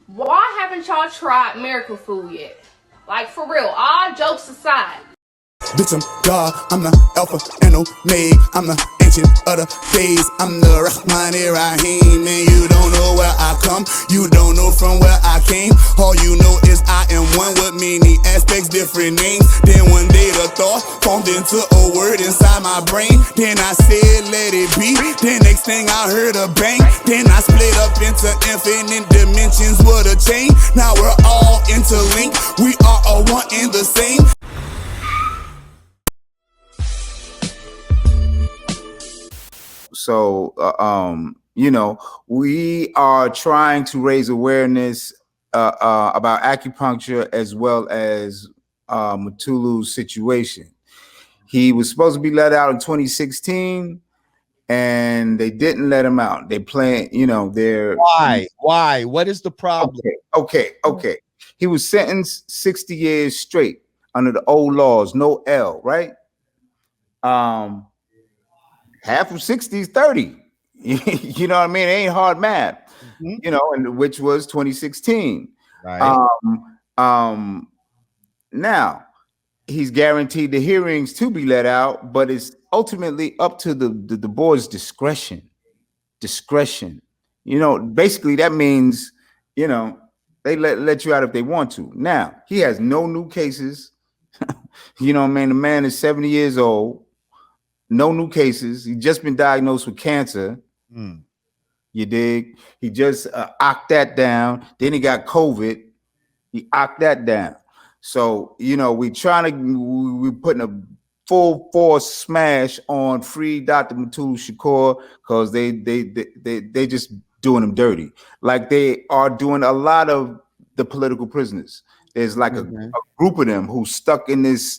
Why haven't y'all tried miracle food yet? Like, for real, all jokes aside. Bitch, I'm God, I'm the Alpha and Omega, I'm the ancient of the days, I'm the Rahman Rahim, and you don't know where I come, you don't know from where I came, all you know is I am one with many aspects, different names, then one day the thought formed into a word inside my brain, then I said let it be, then next thing I heard a bang, then I split up into infinite dimensions with a chain, now we're all interlinked, we are all one and the same. So, we are trying to raise awareness about acupuncture as well as Mutulu's situation. He was supposed to be let out in 2016, and they didn't let him out. They plan, they're Why? What is the problem? Okay. He was sentenced 60 years straight under the old laws, no L, right? Half of 60 is 30. You know what I mean? It ain't hard math. And which was 2016. Right. Now he's guaranteed the hearings to be let out, but it's ultimately up to the board's discretion. Basically that means, they let you out if they want to. Now he has no new cases. The man is 70 years old. No new cases. He just been diagnosed with cancer. You dig? He just ocked that down. Then he got COVID. He ocked that down. So, we're putting a full force smash on free Dr. Mutulu Shakur because they just doing him dirty. Like they are doing a lot of the political prisoners. There's like a group of them who stuck in this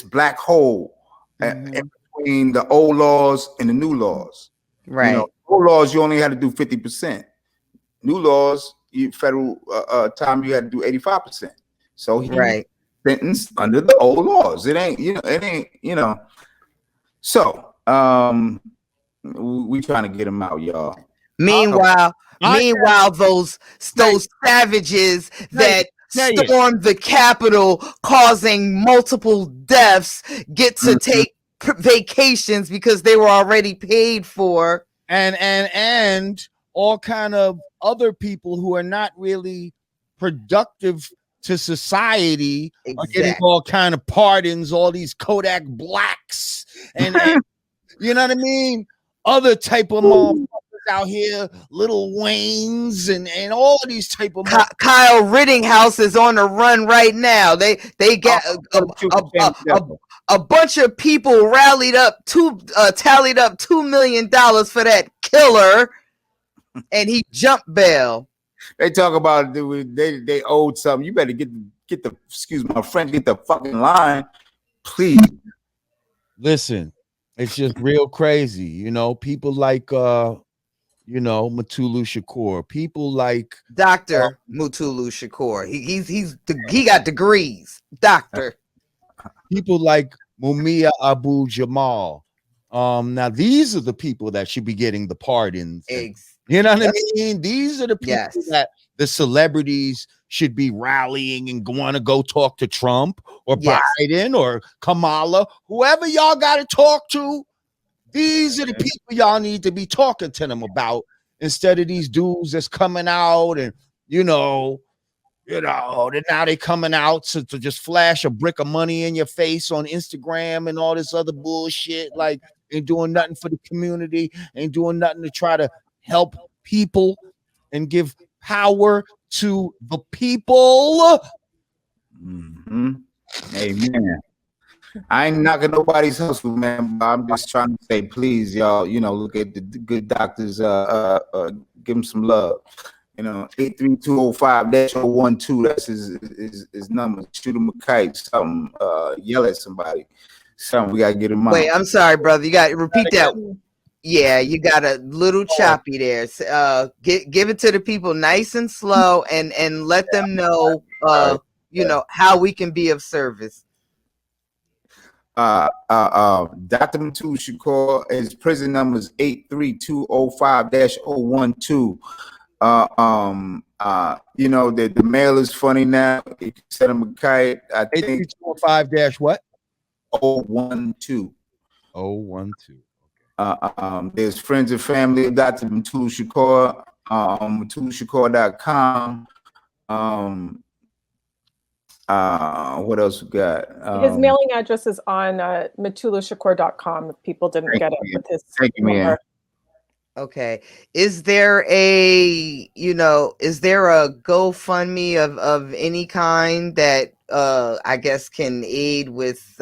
black hole in between the old laws and the new laws. Right. Old laws, you only had to do 50%. New laws, federal time, you had to do 85%. So he sentenced under the old laws. It ain't. So we trying to get him out, y'all. Meanwhile, those savages that stormed the Capitol, causing multiple deaths, get to take vacations because they were already paid for, and all kind of other people who are not really productive to society are getting all kind of pardons. All these Kodak Blacks and you know what I mean. Other type of motherfuckers out here, Little Waynes and all of these type of Kyle Rittenhouse is on the run right now. They got a bunch of people tallied up $2 million for that killer, and he jumped bail. They talk about they owed something. You better get the excuse my French, get the fucking line, please. Listen, it's just real crazy, people like Mutulu Shakur, people like Dr. Mutulu Shakur. He got degrees, doctor. People like Mumia Abu Jamal. Now these are the people that should be getting the pardons. You know what I mean? These are the people that the celebrities should be rallying and want to go talk to Trump or Biden or Kamala, whoever y'all got to talk to. These are the people y'all need to be talking to them about, instead of these dudes that's coming out and now they coming out to just flash a brick of money in your face on Instagram and all this other bullshit. Like, ain't doing nothing for the community, ain't doing nothing to try to help people and give power to the people. Amen. I ain't knocking nobody's hustle, man, but I'm just trying to say, please, y'all, look at the good doctors, give them some love. 83205-012, that's his number. Shoot him a kite, something, yell at somebody. Something, we gotta get him out. Wait, I'm sorry, brother. You gotta repeat that. Yeah, you got a little choppy there. Give it to the people nice and slow and let them know how we can be of service. Dr. Mutulu Shakur, his prison number is 83205-012. You know, the mail is funny now. You can send him a kite. I think 5- what? 012. 012. There's friends and family of Dr. Mutulu Shakur, MutuluShakur.com. What else we got? His mailing address is on MutuloShakur.com. If people didn't get it with his number. Okay. Is there a GoFundMe of any kind that I guess can aid with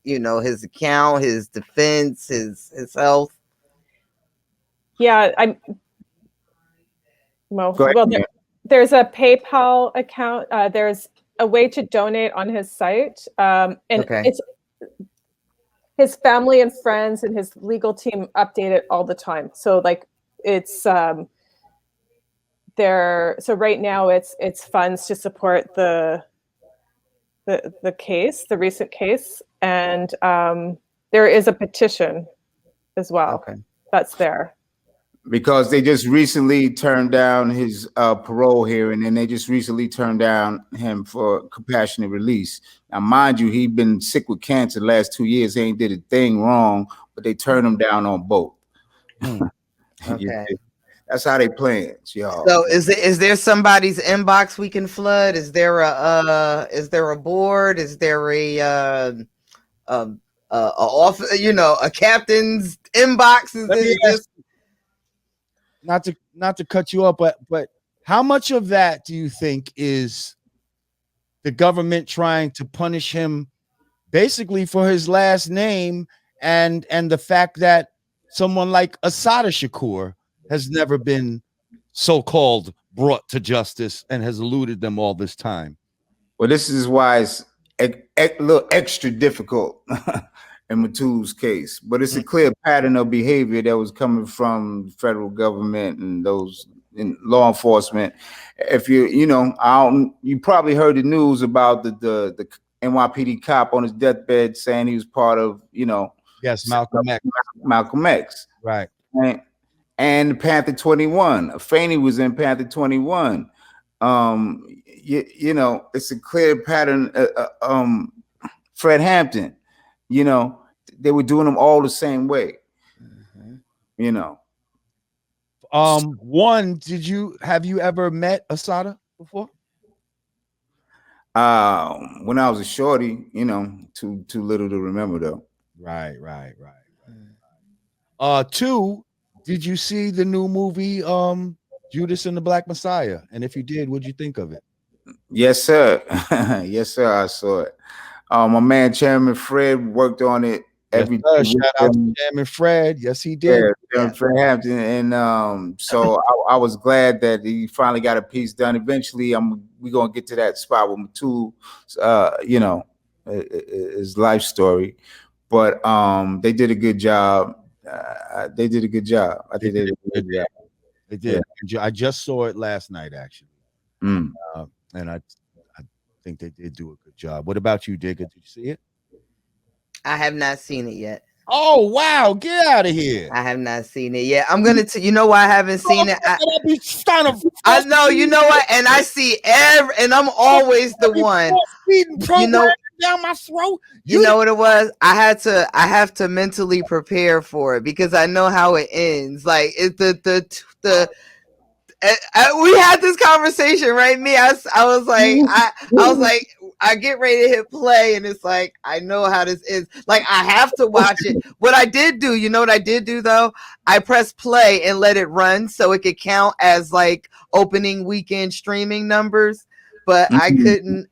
his account, his defense, his health? Yeah, there's a PayPal account. There's a way to donate on his site, and it's his family and friends and his legal team update it all the time. So like it's there. So right now it's funds to support the case, the recent case, and there is a petition as well. Okay, that's there. Because they just recently turned down his parole hearing, and they just recently turned down him for compassionate release. Now, mind you, he'd been sick with cancer the last 2 years. He ain't did a thing wrong, but they turned him down on both. Okay. That's how they playing, y'all. So is there somebody's inbox we can flood? Is there a board? Is there a captain's inbox? Is this not to cut you up, but how much of that do you think is the government trying to punish him basically for his last name and the fact that someone like Assata Shakur has never been so-called brought to justice and has eluded them all this time? Well, this is why it's a little extra difficult in Mutulu's case, but it's a clear pattern of behavior that was coming from the federal government and those in law enforcement. If you probably heard the news about the NYPD cop on his deathbed saying he was part of, yes, Malcolm X. Malcolm X. Right. And Panther 21. Afeni was in Panther 21. It's a clear pattern. Fred Hampton, they were doing them all the same way. One, have you ever met Assata before? When I was a shorty, too little to remember though. Right. Two, did you see the new movie Judas and the Black Messiah? And if you did, what'd you think of it? Yes, sir. Yes, sir. I saw it. My man Chairman Fred worked on it every day. Shout out to Chairman Fred. Yes, he did. Yeah, Fred Hampton. And so I was glad that he finally got a piece done. Eventually, we're gonna get to that spot with Mutulu, his life story. But they did a good job. I think they did a good job. They did. Yeah. I just saw it last night, actually. And I think they did do a good job. What about you, Digga? Did you see it? I have not seen it yet. Oh, wow. Get out of here. I have not seen it yet. I'm going to, you know why I haven't seen it? I know, you know what? And I see and I'm always the one. Down my throat. You know what it was? I have to mentally prepare for it because I know how it ends. Like we had this conversation, right? I was like, I get ready to hit play, and it's like I know how this is. Like I have to watch it. What I did do, you know what I did do though? I pressed play and let it run so it could count as like opening weekend streaming numbers. But I didn't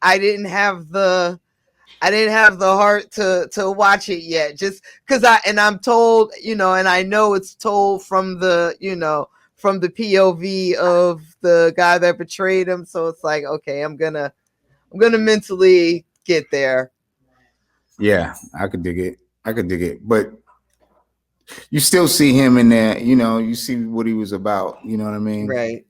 have the heart to watch it yet, just because I'm told, and I know it's told from the POV of the guy that betrayed him. So it's like, okay, I'm gonna mentally get there. Yeah, I could dig it. But you still see him in there, you see what he was about. You know what I mean? Right.